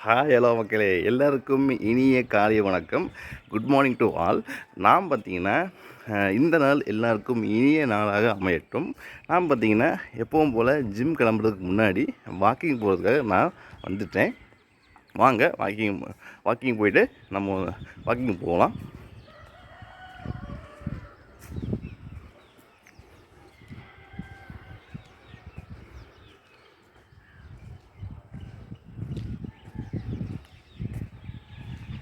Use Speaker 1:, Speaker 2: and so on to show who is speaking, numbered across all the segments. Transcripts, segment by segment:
Speaker 1: Hi hello மக்களே, எல்லாருக்கும் இனிய காலை வணக்கம். Good morning to all. நாம் பார்த்திங்கன்னா இந்த நாள் எல்லாருக்கும் இனிய நாளாக அமையட்டும். நான் பார்த்திங்கன்னா எப்பவும் போல் ஜிம் கிளம்புறதுக்கு முன்னாடி வாக்கிங் போகிறதுக்காக நான் வந்துட்டேன். வாங்க வாக்கிங் போயிட்டு நம்ம வாக்கிங் போகலாம்.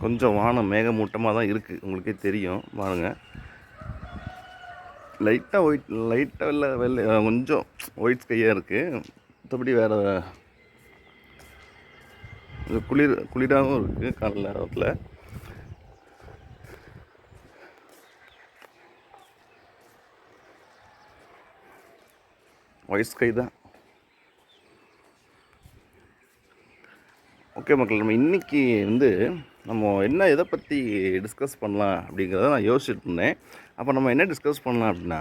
Speaker 1: கொஞ்சம் வானம் மேகமூட்டமாக தான் இருக்குது, உங்களுக்கே தெரியும் பாருங்கள். லைட்டாக வெள்ளை கொஞ்சம் ஒயிட் ஸ்கையாக இருக்குது. மற்றபடி வேறு குளிராகவும் இருக்குது காலை நேரத்தில். ஒயிட் ஸ்கை தான். ஓகே மக்கள், நம்ம இன்றைக்கி நம்ம என்ன எதை பற்றி டிஸ்கஸ் பண்ணலாம் அப்படிங்கிறத நான் யோசிச்சுட்டு இருந்தேன். அப்போ நம்ம என்ன டிஸ்கஸ் பண்ணலாம் அப்படின்னா,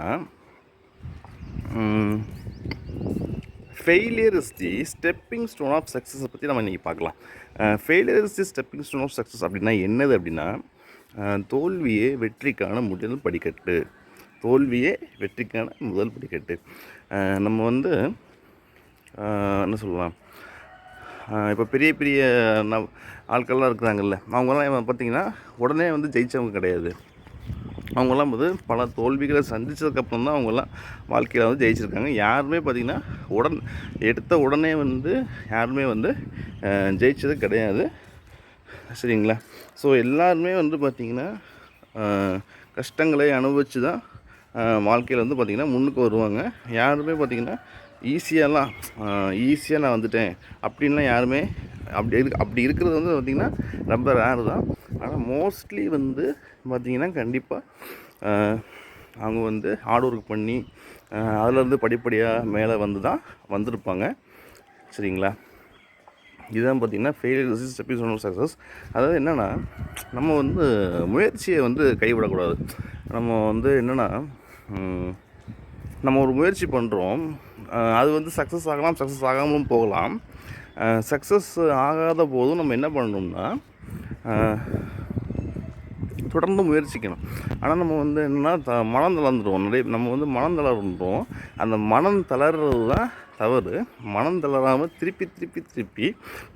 Speaker 1: failure is the stepping stone of சக்ஸஸை பற்றி நம்ம இன்றைக்கி பார்க்கலாம். Failure is the stepping stone of success அப்படின்னா என்னது அப்படின்னா, தோல்வியே வெற்றிக்கான முதல் படிக்கட்டு. தோல்வியே வெற்றிக்கான முதல் படிக்கட்டு. நம்ம என்ன சொல்லலாம், இப்போ பெரிய பெரிய ஆட்கள்லாம் இருக்கிறாங்கல்ல, அவங்களாம் பார்த்திங்கன்னா உடனே ஜெயித்தவங்க கிடையாது. அவங்களாம் பல தோல்விகளை சந்தித்ததுக்கப்புறம் தான் அவங்களாம் வாழ்க்கையில் ஜெயிச்சிருக்காங்க. யாருமே பார்த்திங்கன்னா எடுத்த உடனே யாருமே ஜெயித்தது கிடையாது. சரிங்களா? ஸோ எல்லாருமே பார்த்திங்கன்னா கஷ்டங்களை அனுபவித்து தான் வாழ்க்கையில் பார்த்திங்கன்னா முன்னுக்கு வருவாங்க. யாருமே பார்த்திங்கன்னா ஈஸியாக நான் வந்துட்டேன் அப்படின்லாம் யாருமே அப்படி இருக்கிறது பார்த்திங்கன்னா ரொம்ப ரேர் தான். ஆனால் மோஸ்ட்லி பார்த்திங்கன்னா கண்டிப்பாக அவங்க ஹார்ட் ஒர்க் பண்ணி அதிலேருந்து படிப்படியாக மேலே தான் வந்திருப்பாங்க. சரிங்களா? இதுதான் பார்த்திங்கன்னா failure is stepping stone of success. அதாவது என்னென்னா, நம்ம முயற்சியை கைவிடக்கூடாது. நம்ம என்னென்னா, நம்ம ஒரு முயற்சி பண்ணுறோம், அது சக்ஸஸ் ஆகலாம், சக்ஸஸ் ஆகாமலும் போகலாம். சக்ஸஸ் ஆகாத போதும் நம்ம என்ன பண்ணணும்னா, தொடர்ந்து முயற்சிக்கணும். ஆனால் நம்ம என்னென்னா மனம் தளர்ந்துடுவோம். நம்ம மனம் தளர்ந்துடுவோம். அந்த மனம் தளர்றது தான் தவறு. மனம் தளராமல் திருப்பி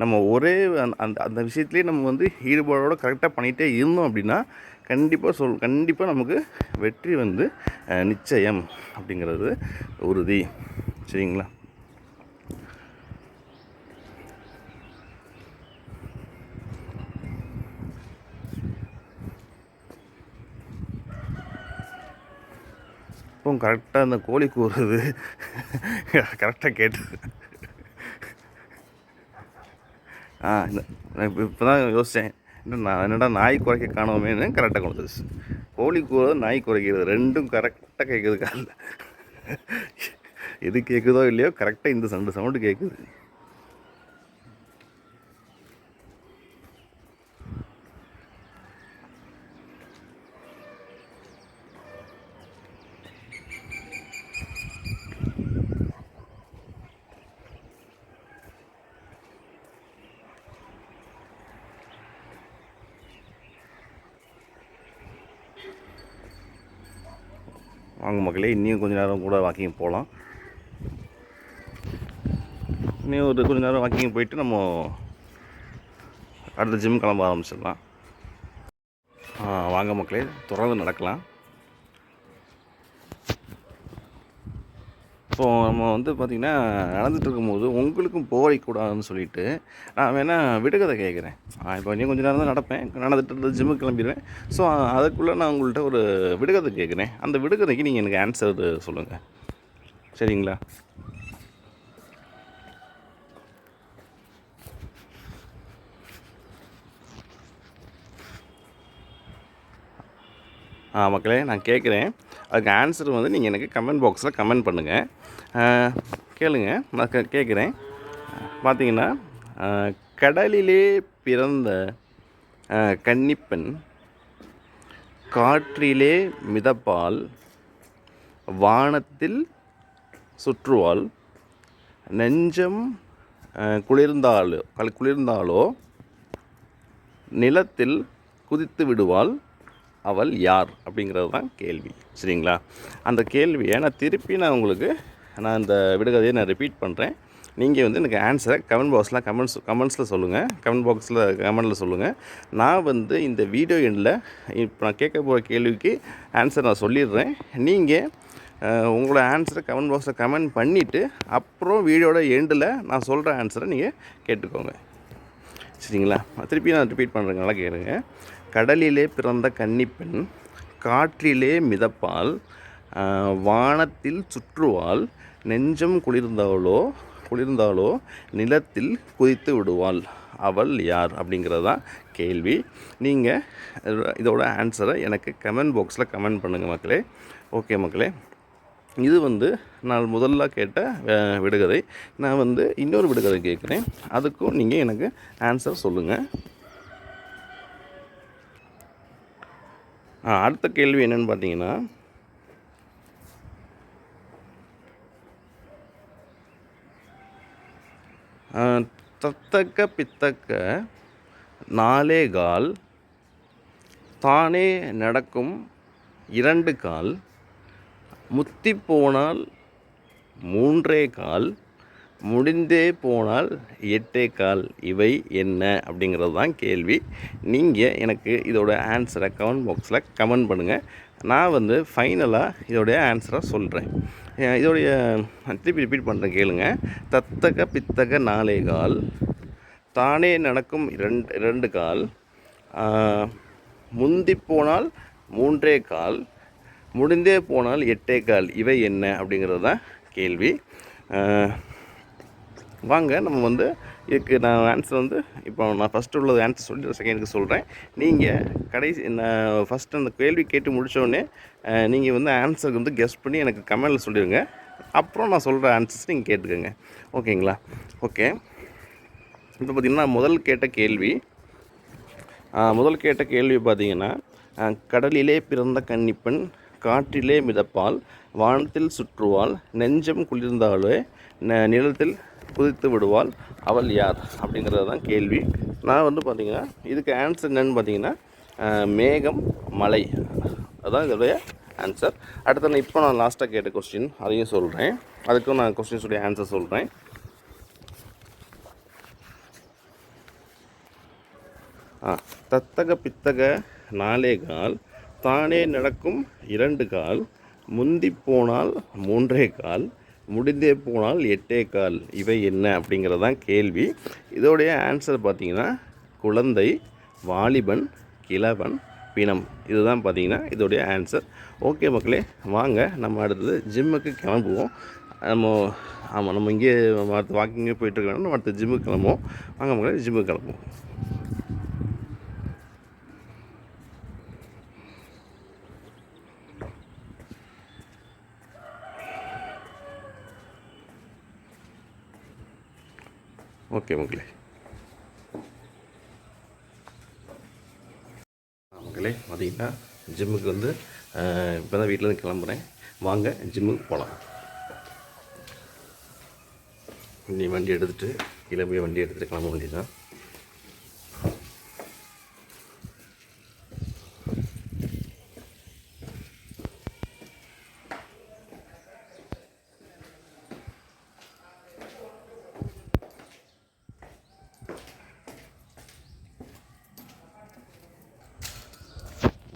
Speaker 1: நம்ம ஒரே அந்த விஷயத்துலேயே நம்ம ஈடுபாடோடு கரெக்டாக பண்ணிகிட்டே இருந்தோம் அப்படின்னா கண்டிப்பாக நமக்கு வெற்றி நிச்சயம் அப்படிங்கிறது உறுதி. சரிங்களா? இப்போ கரெக்டாக அந்த கோழி கூறுறது கரெக்டாக கேட்டுது. இப்போ தான் யோசித்தேன், என்னடா நாய் குறைக்க காணோமேனு கரெக்டாக கொடுத்துருச்சு. கோழி கூறுறது, நாய் குறைக்கிறது ரெண்டும் கரெக்டாக கேட்குது. காலில் எது கேட்குதோ இல்லையோ கரெக்டாக இந்த சவுண்டு கேட்குது. வாங்க மக்களே, இன்னும் கொஞ்சம் நேரம் கூட வாக்கிங் போகலாம். இன்னும் கொஞ்சம் நேரம் வாக்கிங் போயிட்டு நம்ம அடுத்த ஜிம் கிளம்ப ஆரம்பிச்சிடலாம். வாங்க மக்களே, தொடர்ந்து நடக்கலாம். இப்போது நம்ம பார்த்திங்கன்னா நடந்துகிட்டு இருக்கும்போது உங்களுக்கும் போகக்கூடாதுன்னு சொல்லிவிட்டு நான் வேணால் விடுகதை கேட்குறேன். இப்போ இன்னும் கொஞ்சம் நேரம் தான் நடந்துட்டு இருந்த ஜிம்முக்கு கிளம்பிடுவேன். ஸோ அதுக்குள்ளே நான் உங்கள்கிட்ட ஒரு விடுகதை கேட்குறேன். அந்த விடுகதைக்கு நீங்கள் எனக்கு ஆன்சர் சொல்லுங்கள். சரிங்களா? மக்களே, நான் கேட்குறேன். அதுக்கு ஆன்சர் நீங்கள் எனக்கு கமெண்ட் பாக்ஸில் கமெண்ட் பண்ணுங்கள். கேளுங்க, நான் கேட்குறேன். பார்த்தீங்கன்னா, கடலிலே பிறந்த கன்னிப்பெண் காற்றிலே மிதப்பால், வானத்தில் சுற்றுவாள், நெஞ்சம் குளிர்ந்தாலோ நிலத்தில் குதித்து விடுவாள் அவள் யார் அப்படிங்கிறது தான் கேள்வி. சரிங்களா? அந்த கேள்வியை நான் உங்களுக்கு இந்த விடுகதையை நான் ரிப்பீட் பண்ணுறேன். நீங்கள் வந்து எனக்கு ஆன்சரை கமெண்ட்ஸில் சொல்லுங்கள். கமெண்டில் சொல்லுங்கள். நான் வந்து இந்த வீடியோ எண்டில் இப்போ நான் கேட்க போகிற கேள்விக்கு ஆன்சர் நான் சொல்லிடுறேன். நீங்கள் உங்களோட ஆன்சரை கமெண்ட் பாக்ஸில் கமெண்ட் பண்ணிவிட்டு அப்புறம் வீடியோட எண்டில் நான் சொல்கிற ஆன்சரை நீங்கள் கேட்டுக்கோங்க. சரிங்களா? திருப்பி நான் ரிப்பீட் பண்ணுறேங்க, நல்லா கேளுங்க. கடலிலே பிறந்த கன்னிப்பெண் காற்றிலே மிதப்பால், வானத்தில் சுற்றுவாள், நெஞ்சம் குளிர்ந்தாலோ நிலத்தில் குதித்து விடுவாள், அவள் யார் அப்படிங்கிறது தான் கேள்வி. நீங்கள் இதோட ஆன்சரை எனக்கு கமெண்ட் பாக்ஸில் கமெண்ட் பண்ணுங்கள் மக்களே. ஓகே மக்களே, இது வந்து நான் முதல்ல கேட்ட விடுகதை. நான் வந்து இன்னொரு விடுகதை கேட்குறேன், அதுக்கும் நீங்கள் எனக்கு ஆன்சர் சொல்லுங்கள். அடுத்த கேள்வி என்னென்னு பார்த்தீங்கன்னா, தத்தக்க பித்தக்க நாலே கால், தானே நடக்கும் 2 கால், முத்தி போனால் 3 கால், முடிந்தே போனால் 8 கால், இவை என்ன அப்படிங்கிறது தான் கேள்வி. நீங்கள் எனக்கு இதோட ஆன்சரை கமெண்ட் பாக்ஸில் கமெண்ட் பண்ணுங்கள். நான் வந்து ஃபைனலாக இதோடைய ஆன்சரை சொல்கிறேன். இதோடைய திருப்பி ரிப்பீட் பண்ணுறேன், கேளுங்க. தத்தக பித்தக 4 கால், தானே நடக்கும் 2 கால், முந்தி போனால் 3 கால், முடிந்தே போனால் 8 கால், இவை என்ன அப்படிங்கிறது தான் கேள்வி. வாங்க நம்ம வந்து இதுக்கு நான் ஆன்சர் வந்து இப்போ நான் ஃபஸ்ட்டு உள்ளது ஆன்சர் சொல்லி செகண்டுக்கு சொல்கிறேன். நீங்கள் நான் ஃபஸ்ட்டு அந்த கேள்வி கேட்டு முடித்தோடனே நீங்கள் வந்து ஆன்சருக்கு வந்து கெஸ் பண்ணி எனக்கு கமெண்டில் சொல்லிடுங்க. அப்புறம் நான் சொல்கிற ஆன்சர்ஸ் நீங்கள் கேட்டுக்கோங்க. ஓகேங்களா? ஓகே, இப்போ பார்த்திங்கன்னா முதல் கேட்ட கேள்வி பார்த்திங்கன்னா, கடலிலே பிறந்த கன்னிப்பெண் காற்றிலே மிதப்பால், வானத்தில் சுற்றுவாள், நெஞ்சம் குளிர்ந்தாலே நிலத்தில் குதித்து விடுவாள், அவள் யார் அப்படிங்கிறது தான் கேள்வி. நான் வந்து பார்த்திங்கன்னா இதுக்கு ஆன்சர் என்னென்னு பார்த்தீங்கன்னா, மேகம், மலை, அதுதான் இதோடைய ஆன்சர். அடுத்து நான் லாஸ்ட்டாக கேட்ட கொஸ்டின் அதையும் சொல்கிறேன். அதுக்கும் நான் கொஸ்டின்ஸுடைய ஆன்சர் சொல்கிறேன். தத்தக பித்தக 4 கால், தானே நடக்கும் 2 கால், முந்தி போனால் 3 கால், முடிந்தே போனால் 8 கால், இவை என்ன அப்படிங்கிறது தான் கேள்வி. இதோடைய ஆன்சர் பார்த்திங்கன்னா குழந்தை, வாலிபன், கிழவன், பிணம், இதுதான் பார்த்திங்கன்னா இதோடைய ஆன்சர். ஓகே மக்களே, வாங்க நம்ம அடுத்தது ஜிம்முக்கு கிளம்புவோம். நம்ம இங்கே அடுத்த வாக்கிங்கே போயிட்டுருக்கோம், நம்ம அடுத்த ஜிம்முக்கு கிளம்புவோம். வாங்க மக்களே, ஜிம்முக்கு கிளம்புவோம். ஓகே மக்களே, பார்த்தீங்கன்னா ஜிம்முக்கு வந்து இப்போ தான் வீட்டிலேருந்து கிளம்புறேன். வாங்க ஜிம்முக்கு போகலாம். நீ வண்டி எடுத்துகிட்டு கீழே போய் வண்டி எடுத்துகிட்டு கிளம்ப வேண்டியதான்.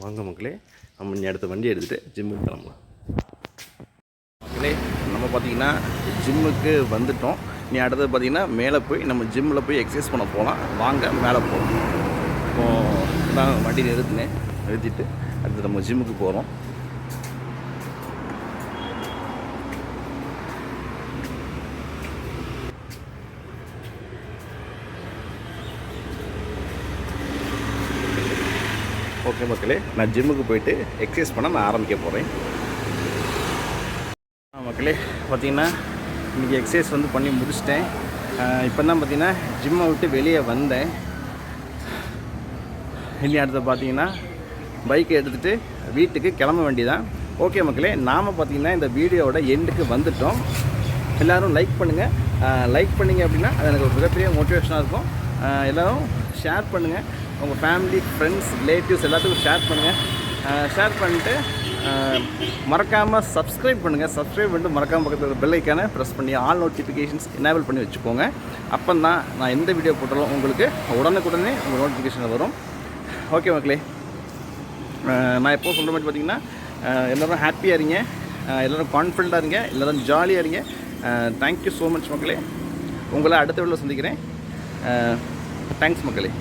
Speaker 1: வாங்க மக்களே, நம்ம இனி அடுத்த வண்டி எடுத்துகிட்டு ஜிம்முக்கு கிளம்பலாம். மக்களே, நம்ம பார்த்திங்கன்னா ஜிம்முக்கு வந்துட்டோம். நீ அடுத்தது பார்த்திங்கன்னா மேலே போய் நம்ம ஜிம்மில் போய் எக்ஸசைஸ் பண்ண போகலாம். வாங்க மேலே போகலாம். இப்போது நான் வண்டி நிறுத்திட்டு அடுத்து நம்ம ஜிம்முக்கு போகிறோம். ஓகே மக்களே, நான் ஜிம்முக்கு போயிட்டு எக்ஸசைஸ் பண்ண நான் ஆரம்பிக்க போகிறேன். மக்களே, பார்த்திங்கன்னா இன்றைக்கி எக்ஸசைஸ் வந்து பண்ணி முடிச்சிட்டேன். இப்போ தான் பார்த்திங்கன்னா ஜிம்மை விட்டு வெளியே வந்தேன். இனி அடுத்து பார்த்திங்கன்னா பைக்கை எடுத்துகிட்டு வீட்டுக்கு கிளம்ப வேண்டியதான். ஓகே மக்களே, நாம் பார்த்திங்கன்னா இந்த வீடியோவோட எண்டுக்கு வந்துட்டோம். எல்லோரும் லைக் பண்ணுங்கள். லைக் பண்ணிங்க அப்படின்னா அது எனக்கு ஒரு மிகப்பெரிய மோட்டிவேஷனாக இருக்கும். எல்லோரும் ஷேர் பண்ணுங்கள். உங்கள் ஃபேமிலி, ஃப்ரெண்ட்ஸ், ரிலேட்டிவ்ஸ் எல்லாத்துக்கும் ஷேர் பண்ணுங்கள். ஷேர் பண்ணிட்டு மறக்காமல் சப்ஸ்கிரைப் பண்ணுங்கள். சப்ஸ்கிரைப் பண்ணிட்டு மறக்காமல் பக்கத்தில் பெல் ஐக்கானை ப்ரெஸ் பண்ணி ஆல் நோட்டிஃபிகேஷன்ஸ் எனேபிள் பண்ணி வச்சுக்கோங்க. அப்போ தான் நான் எந்த வீடியோ போட்டாலும் உங்களுக்கு உடனுக்குடனே உங்கள் நோட்டிஃபிகேஷன் வரும். ஓகே மக்களே, நான் எப்போ சொல்கிற மாதிரி பார்த்தீங்கன்னா எல்லோரும் ஹாப்பியாக இருங்க, எல்லோரும் கான்ஃபிடண்ட்டாக இருங்க, எல்லோரும் ஜாலியாக இருங்க. தேங்க்யூ ஸோ மச் மக்களே. உங்களை அடுத்த வீடியோவில் சந்திக்கிறேன். தேங்க்ஸ் மக்களே.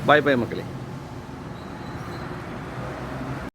Speaker 1: பாய் பாய் மக்களே.